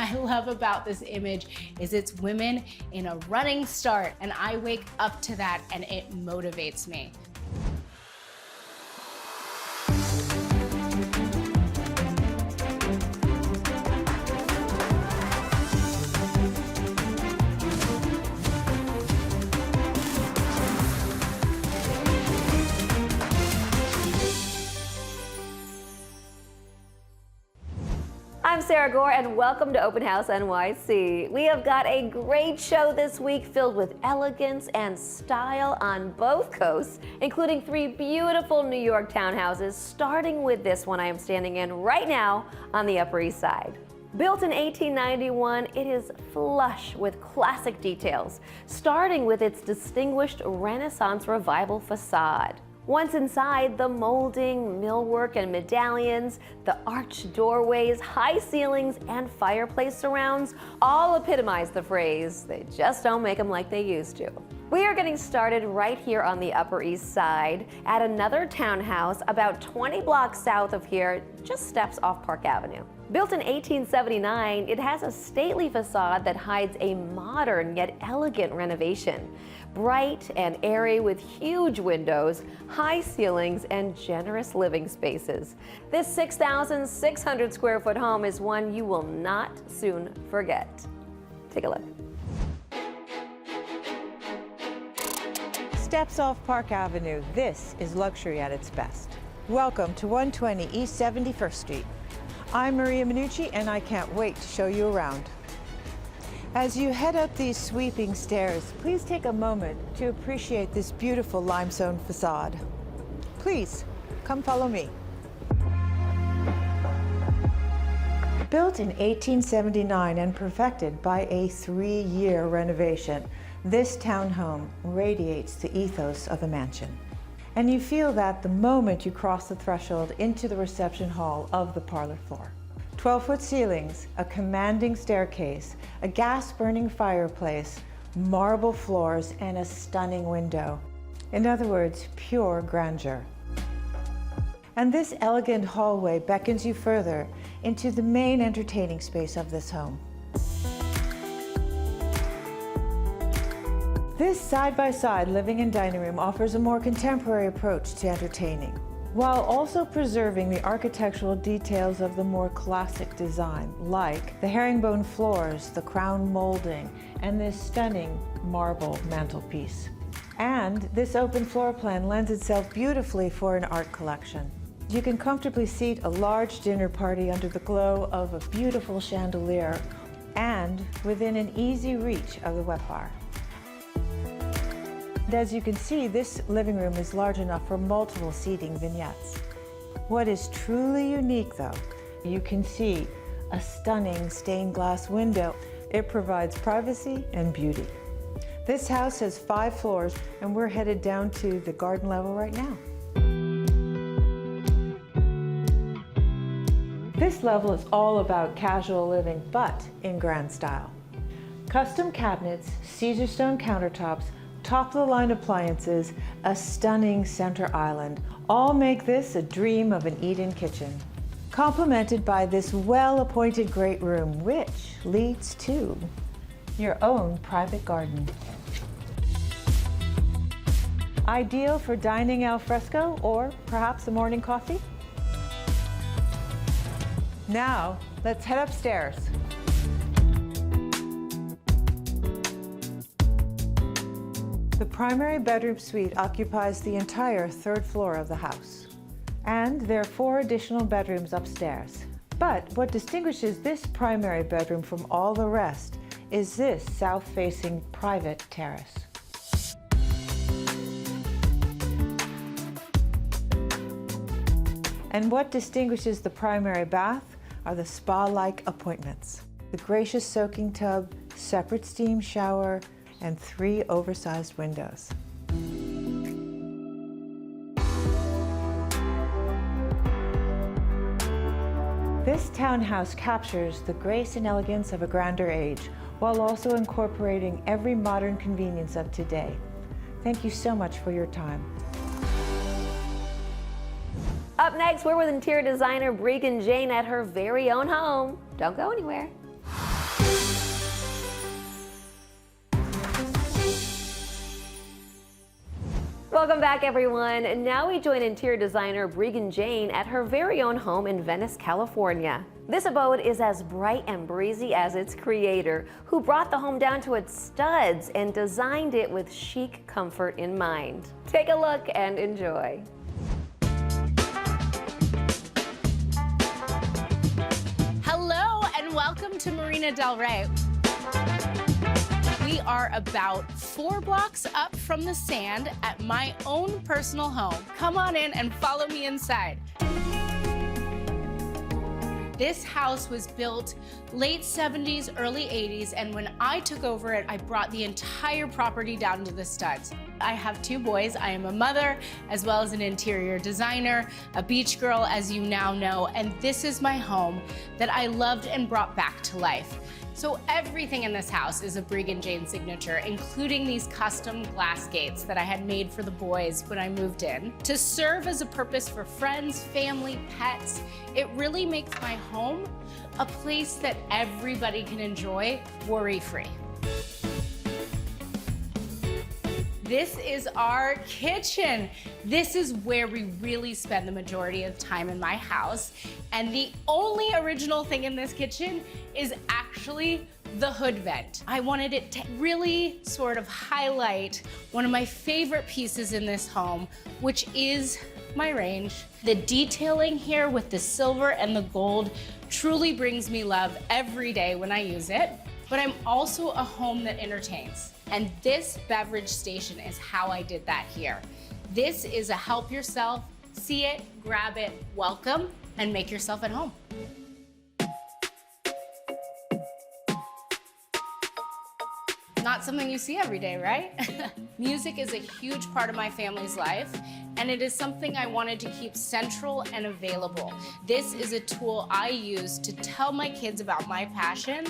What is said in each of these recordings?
I love about this image is it's women in a running start, and I wake up to that and it motivates me. I'm Sara Gore and welcome to Open House NYC. We have got a great show this week filled with elegance and style on both coasts, including 3 beautiful New York townhouses, starting with this one I am standing in right now on the Upper East Side. Built in 1891, it is flush with classic details, starting with its distinguished Renaissance Revival facade. Once inside, the molding, millwork, and medallions, the arched doorways, high ceilings, and fireplace surrounds all epitomize the phrase, "They just don't make them like they used to." We are getting started right here on the Upper East Side at another townhouse about 20 blocks south of here, just steps off Park Avenue. Built in 1879, it has a stately facade that hides a modern yet elegant renovation. Bright and airy with huge windows, high ceilings, and generous living spaces. This 6,600 square foot home is one you will not soon forget. Take a look. Steps off Park Avenue, this is luxury at its best. Welcome to 120 East 71st Street. I'm Maria Manuche and I can't wait to show you around. As you head up these sweeping stairs, please take a moment to appreciate this beautiful limestone facade. Please, come follow me. Built in 1879 and perfected by a 3-year renovation, this townhome radiates the ethos of a mansion. And you feel that the moment you cross the threshold into the reception hall of the parlor floor. 12-foot ceilings, a commanding staircase, a gas-burning fireplace, marble floors, and a stunning window. In other words, pure grandeur. And this elegant hallway beckons you further into the main entertaining space of this home. This side-by-side living and dining room offers a more contemporary approach to entertaining, while also preserving the architectural details of the more classic design, like the herringbone floors, the crown molding, and this stunning marble mantelpiece. And this open floor plan lends itself beautifully for an art collection. You can comfortably seat a large dinner party under the glow of a beautiful chandelier and within an easy reach of the wet bar. And as you can see, this living room is large enough for multiple seating vignettes. What is truly unique though, you can see a stunning stained glass window. It provides privacy and beauty. This house has 5 floors and we're headed down to the garden level right now. This level is all about casual living, but in grand style. Custom cabinets, Caesar stone countertops, top-of-the-line appliances, a stunning center island, all make this a dream of an eat-in kitchen. Complemented by this well-appointed great room, which leads to your own private garden. Ideal for dining al fresco or perhaps a morning coffee? Now, let's head upstairs. The primary bedroom suite occupies the entire 3rd floor of the house. And there are 4 additional bedrooms upstairs. But what distinguishes this primary bedroom from all the rest is this south-facing private terrace. And what distinguishes the primary bath are the spa-like appointments. The gracious soaking tub, separate steam shower, and 3 oversized windows. This townhouse captures the grace and elegance of a grander age, while also incorporating every modern convenience of today. Thank you so much for your time. Up next, we're with interior designer Breegan Jane at her very own home. Don't go anywhere. Welcome back, everyone. And now we join interior designer Breegan Jane at her very own home in Venice, California. This abode is as bright and breezy as its creator, who brought the home down to its studs and designed it with chic comfort in mind. Take a look and enjoy. Hello and welcome to Marina Del Rey. We are about 4 blocks up from the sand at my own personal home. Come on in and follow me inside. This house was built late 70s, early 80s, and when I took over it, I brought the entire property down to the studs. I have 2 boys. I am a mother, as well as an interior designer, a beach girl, as you now know, and this is my home that I loved and brought back to life. So everything in this house is a Breegan Jane signature, including these custom glass gates that I had made for the boys when I moved in. To serve as a purpose for friends, family, pets, it really makes my home a place that everybody can enjoy worry-free. This is our kitchen. This is where we really spend the majority of time in my house. And the only original thing in this kitchen is actually the hood vent. I wanted it to really sort of highlight one of my favorite pieces in this home, which is my range. The detailing here with the silver and the gold truly brings me love every day when I use it. But I'm also a home that entertains. And this beverage station is how I did that here. This is a help yourself, see it, grab it, welcome, and make yourself at home. Not something you see every day, right? Music is a huge part of my family's life, and it is something I wanted to keep central and available. This is a tool I use to tell my kids about my passion,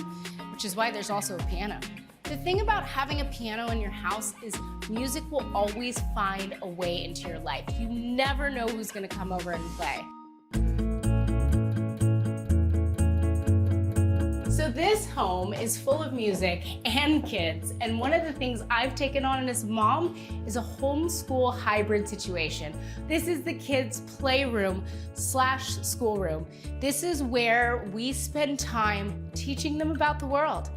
which is why there's also a piano. The thing about having a piano in your house is music will always find a way into your life. You never know who's gonna come over and play. So this home is full of music and kids, and one of the things I've taken on as mom is a homeschool hybrid situation. This is the kids' playroom / schoolroom. This is where we spend time teaching them about the world.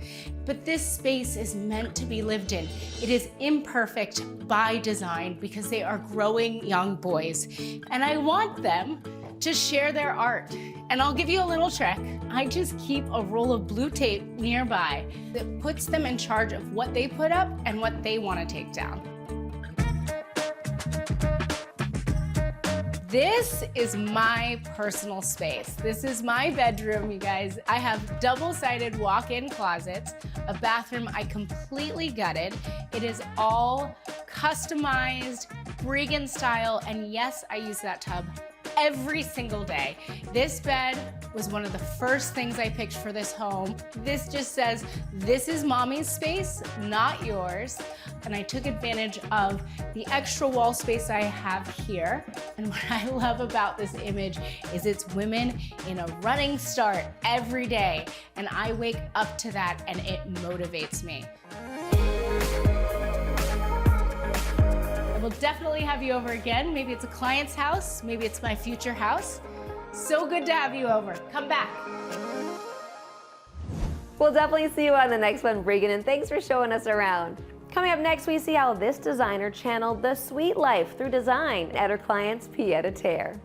But this space is meant to be lived in. It is imperfect by design because they are growing young boys, and I want them to share their art. And I'll give you a little trick. I just keep a roll of blue tape nearby that puts them in charge of what they put up and what they want to take down. This is my personal space. This is my bedroom, you guys. I have double-sided walk-in closets, a bathroom I completely gutted. It is all customized, Breegan style, and yes, I use that tub every single day. This bed was one of the first things I picked for this home. This just says, this is mommy's space, not yours. And I took advantage of the extra wall space I have here. And what I love about this image is it's women in a running start every day. And I wake up to that and it motivates me. We'll definitely have you over again. Maybe it's a client's house, maybe it's my future house. So good to have you over. Come back. We'll definitely see you on the next one, Breegan, and thanks for showing us around. Coming up next, we see how this designer channeled the sweet life through design at her client's pied-a-terre.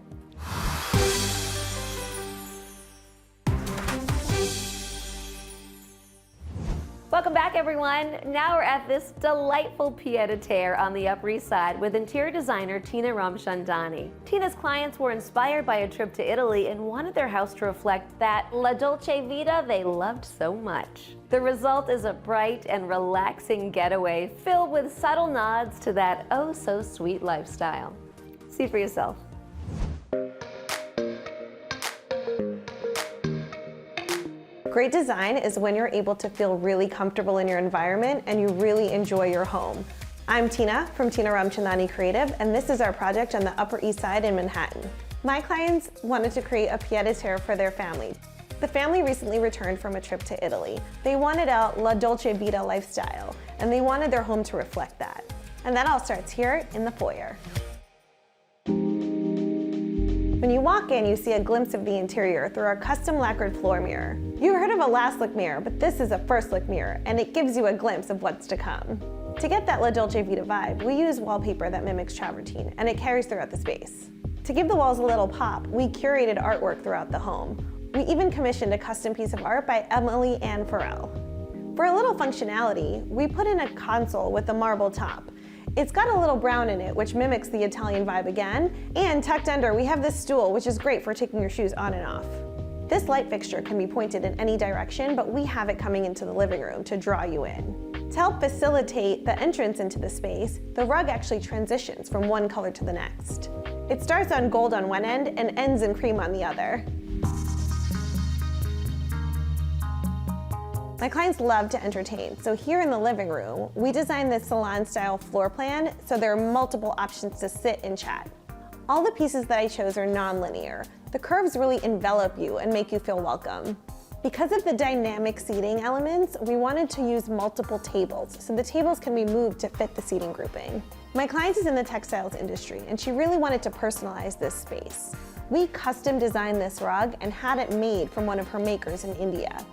Welcome back, everyone. Now we're at this delightful pied-a-terre on the Upper East Side with interior designer Tina Ramchandani. Tina's clients were inspired by a trip to Italy and wanted their house to reflect that La Dolce Vita they loved so much. The result is a bright and relaxing getaway filled with subtle nods to that oh-so-sweet lifestyle. See for yourself. Great design is when you're able to feel really comfortable in your environment and you really enjoy your home. I'm Tina from Tina Ramchandani Creative, and this is our project on the Upper East Side in Manhattan. My clients wanted to create a pied-a-terre for their family. The family recently returned from a trip to Italy. They wanted a La Dolce Vita lifestyle, and they wanted their home to reflect that. And that all starts here in the foyer. When you walk in, you see a glimpse of the interior through our custom lacquered floor mirror. You heard of a last look mirror, but this is a first look mirror, and it gives you a glimpse of what's to come. To get that La Dolce Vita vibe, we use wallpaper that mimics travertine, and it carries throughout the space. To give the walls a little pop, we curated artwork throughout the home. We even commissioned a custom piece of art by Emily Ann Farrell. For a little functionality, we put in a console with a marble top. It's got a little brown in it, which mimics the Italian vibe again, and tucked under we have this stool, which is great for taking your shoes on and off. This light fixture can be pointed in any direction, but we have it coming into the living room to draw you in. To help facilitate the entrance into the space, the rug actually transitions from one color to the next. It starts on gold on one end and ends in cream on the other. My clients love to entertain, so here in the living room, we designed this salon-style floor plan so there are multiple options to sit and chat. All the pieces that I chose are non-linear. The curves really envelop you and make you feel welcome. Because of the dynamic seating elements, we wanted to use multiple tables, so the tables can be moved to fit the seating grouping. My client is in the textiles industry, and she really wanted to personalize this space. We custom designed this rug and had it made from one of her makers in India.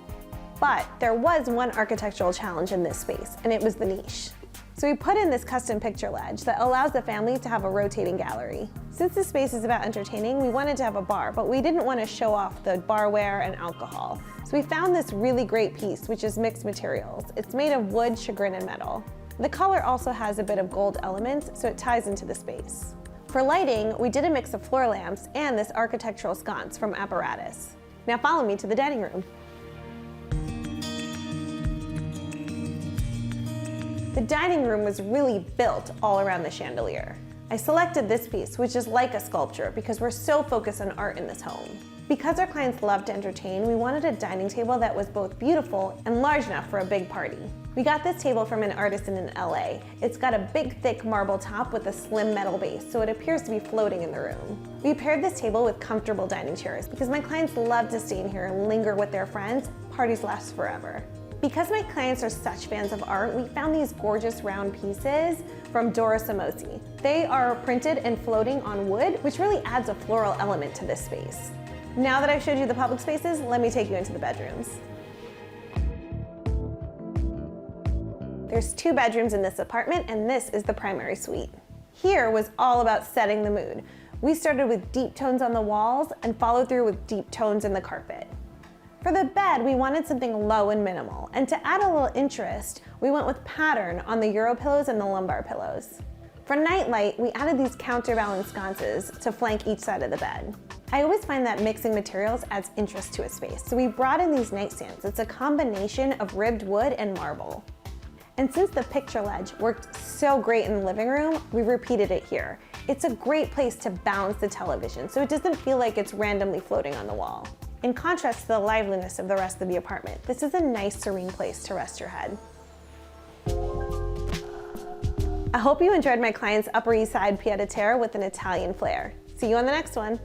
But there was one architectural challenge in this space, and it was the niche. So we put in this custom picture ledge that allows the family to have a rotating gallery. Since this space is about entertaining, we wanted to have a bar, but we didn't want to show off the barware and alcohol. So we found this really great piece, which is mixed materials. It's made of wood, chagrin, and metal. The color also has a bit of gold elements, so it ties into the space. For lighting, we did a mix of floor lamps and this architectural sconce from Apparatus. Now follow me to the dining room. The dining room was really built all around the chandelier. I selected this piece, which is like a sculpture, because we're so focused on art in this home. Because our clients love to entertain, we wanted a dining table that was both beautiful and large enough for a big party. We got this table from an artisan in LA. It's got a big, thick marble top with a slim metal base, so it appears to be floating in the room. We paired this table with comfortable dining chairs because my clients love to stay in here and linger with their friends. Parties last forever. Because my clients are such fans of art, we found these gorgeous round pieces from Dora Samosi. They are printed and floating on wood, which really adds a floral element to this space. Now that I've showed you the public spaces, let me take you into the bedrooms. There's 2 bedrooms in this apartment, and this is the primary suite. Here was all about setting the mood. We started with deep tones on the walls and followed through with deep tones in the carpet. For the bed, we wanted something low and minimal, and to add a little interest, we went with pattern on the Euro pillows and the lumbar pillows. For nightlight, we added these counterbalance sconces to flank each side of the bed. I always find that mixing materials adds interest to a space, so we brought in these nightstands. It's a combination of ribbed wood and marble. And since the picture ledge worked so great in the living room, we repeated it here. It's a great place to balance the television, so it doesn't feel like it's randomly floating on the wall. In contrast to the liveliness of the rest of the apartment, this is a nice, serene place to rest your head. I hope you enjoyed my client's Upper East Side pied-a-terre with an Italian flair. See you on the next one.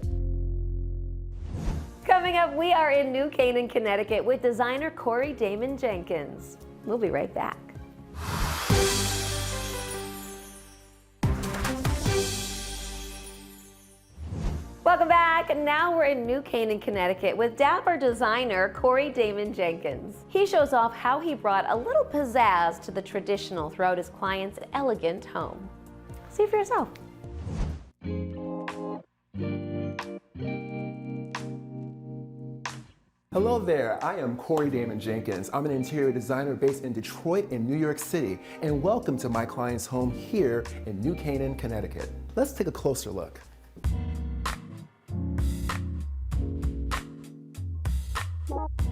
Coming up, we are in New Canaan, Connecticut with designer Corey Damon Jenkins. We'll be right back. Welcome back. Now we're in New Canaan, Connecticut with dapper designer Corey Damon Jenkins. He shows off how he brought a little pizzazz to the traditional throughout his client's elegant home. See for yourself. Hello there, I am Corey Damon Jenkins. I'm an interior designer based in Detroit and New York City, and welcome to my client's home here in New Canaan, Connecticut. Let's take a closer look.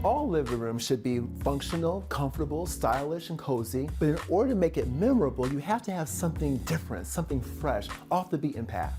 All living rooms should be functional, comfortable, stylish, and cozy, but in order to make it memorable, you have to have something different, something fresh, off the beaten path.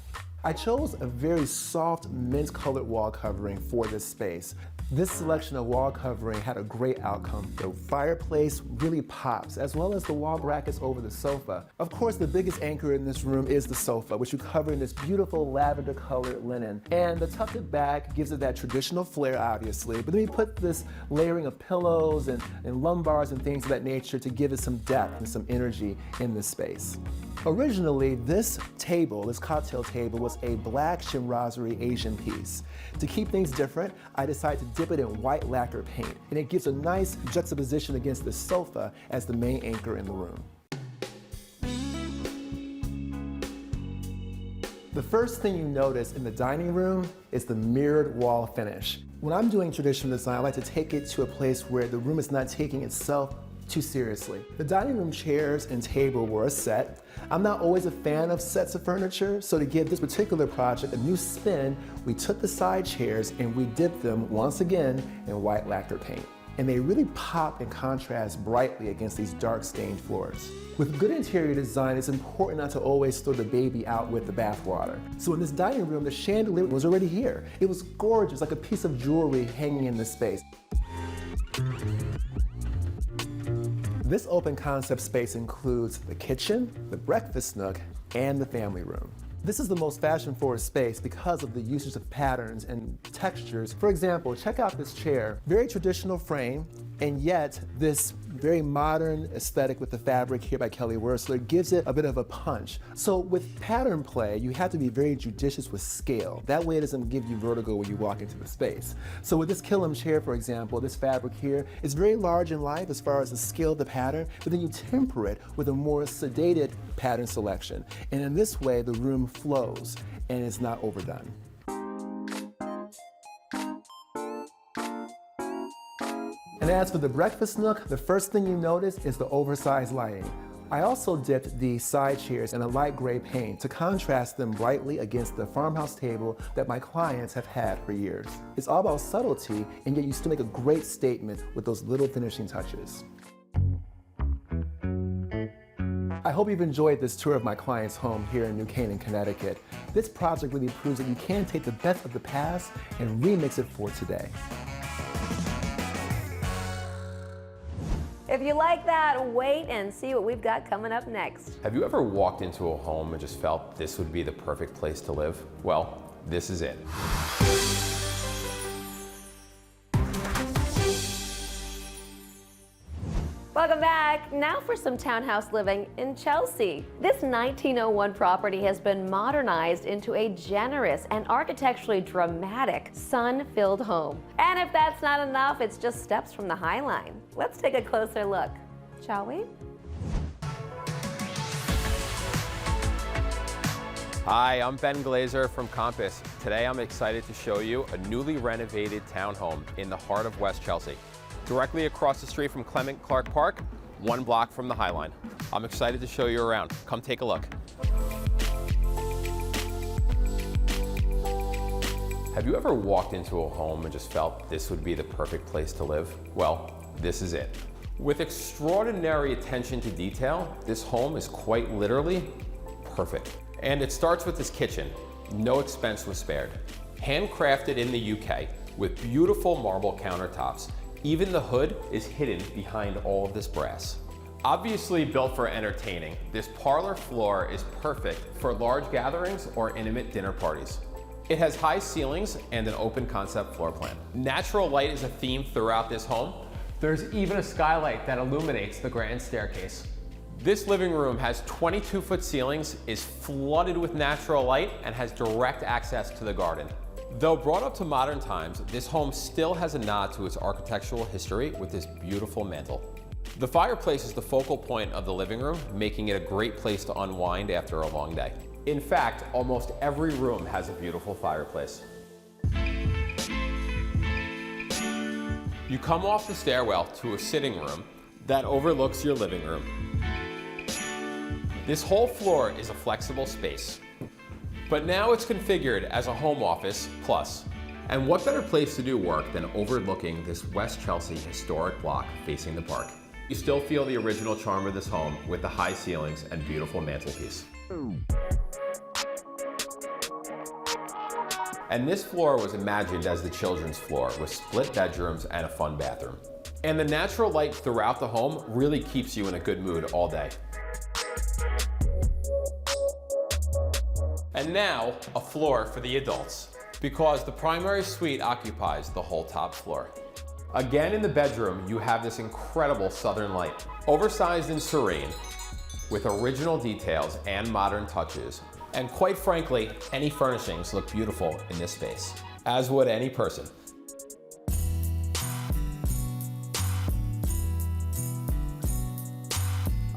I chose a very soft mint-colored wall covering for this space. This selection of wall covering had a great outcome. The fireplace really pops, as well as the wall brackets over the sofa. Of course, the biggest anchor in this room is the sofa, which we cover in this beautiful lavender colored linen. And the tufted back gives it that traditional flair, obviously, but then we put this layering of pillows and lumbars and things of that nature to give it some depth and some energy in this space. Originally, this table, this cocktail table, was a black chimraserie Asian piece. To keep things different, I decided to dip it in white lacquer paint, and it gives a nice juxtaposition against the sofa as the main anchor in the room. The first thing you notice in the dining room is the mirrored wall finish. When I'm doing traditional design, I like to take it to a place where the room is not taking itself too seriously. The dining room chairs and table were a set. I'm not always a fan of sets of furniture, so to give this particular project a new spin, we took the side chairs and we dipped them once again in white lacquer paint. And they really pop and contrast brightly against these dark stained floors. With good interior design, it's important not to always throw the baby out with the bathwater. So in this dining room, the chandelier was already here. It was gorgeous, like a piece of jewelry hanging in this space. This open concept space includes the kitchen, the breakfast nook, and the family room. This is the most fashion-forward space because of the usage of patterns and textures. For example, check out this chair. Very traditional frame, and yet this very modern aesthetic with the fabric here by Kelly Wearstler gives it a bit of a punch. So with pattern play, you have to be very judicious with scale. That way it doesn't give you vertigo when you walk into the space. So with this Killam chair, for example, this fabric here is very large in life as far as the scale of the pattern, but then you temper it with a more sedated pattern selection. And in this way, the room flows and it's not overdone. And as for the breakfast nook, the first thing you notice is the oversized lighting. I also dipped the side chairs in a light gray paint to contrast them brightly against the farmhouse table that my clients have had for years. It's all about subtlety, and yet you still make a great statement with those little finishing touches. I hope you've enjoyed this tour of my client's home here in New Canaan, Connecticut. This project really proves that you can take the best of the past and remix it for today. If you like that, wait and see what we've got coming up next. Have you ever walked into a home and just felt this would be the perfect place to live? Well, this is it. Welcome back. Now for some townhouse living in Chelsea. This 1901 property has been modernized into a generous and architecturally dramatic, sun-filled home. And if that's not enough, it's just steps from the High Line. Let's take a closer look, shall we? Hi, I'm Ben Glazer from Compass. Today I'm excited to show you a newly renovated townhome in the heart of West Chelsea. Directly across the street from Clement Clark Park, 1 block from the High Line. I'm excited to show you around. Come take a look. Have you ever walked into a home and just felt this would be the perfect place to live? Well, this is it. With extraordinary attention to detail, this home is quite literally perfect. And it starts with this kitchen. No expense was spared. Handcrafted in the UK with beautiful marble countertops. Even the hood is hidden behind all of this brass. Obviously built for entertaining, this parlor floor is perfect for large gatherings or intimate dinner parties. It has high ceilings and an open concept floor plan. Natural light is a theme throughout this home. There's even a skylight that illuminates the grand staircase. This living room has 22-foot ceilings, is flooded with natural light, and has direct access to the garden. Though brought up to modern times, this home still has a nod to its architectural history with this beautiful mantel. The fireplace is the focal point of the living room, making it a great place to unwind after a long day. In fact, almost every room has a beautiful fireplace. You come off the stairwell to a sitting room that overlooks your living room. This whole floor is a flexible space. But now it's configured as a home office plus. And what better place to do work than overlooking this West Chelsea historic block facing the park? You still feel the original charm of this home with the high ceilings and beautiful mantelpiece. And this floor was imagined as the children's floor with split bedrooms and a fun bathroom. And the natural light throughout the home really keeps you in a good mood all day. And now, a floor for the adults, because the primary suite occupies the whole top floor. Again, in the bedroom, you have this incredible southern light, oversized and serene, with original details and modern touches. And quite frankly, any furnishings look beautiful in this space, as would any person.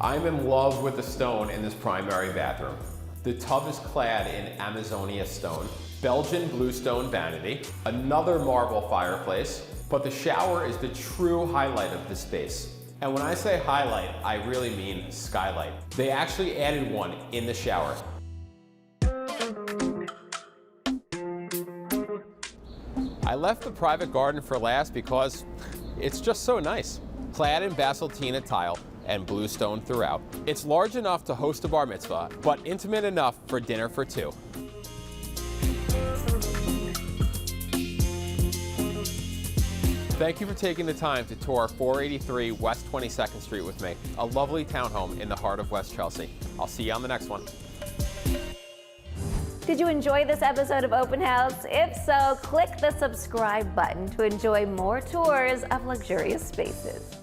I'm in love with the stone in this primary bathroom. The tub is clad in Amazonia stone, Belgian bluestone vanity, another marble fireplace, but the shower is the true highlight of this space. And when I say highlight, I really mean skylight. They actually added one in the shower. I left the private garden for last because it's just so nice. Clad in basaltina tile and bluestone throughout. It's large enough to host a bar mitzvah, but intimate enough for dinner for two. Thank you for taking the time to tour 483 West 22nd Street with me, a lovely townhome in the heart of West Chelsea. I'll see you on the next one. Did you enjoy this episode of Open House? If so, click the subscribe button to enjoy more tours of luxurious spaces.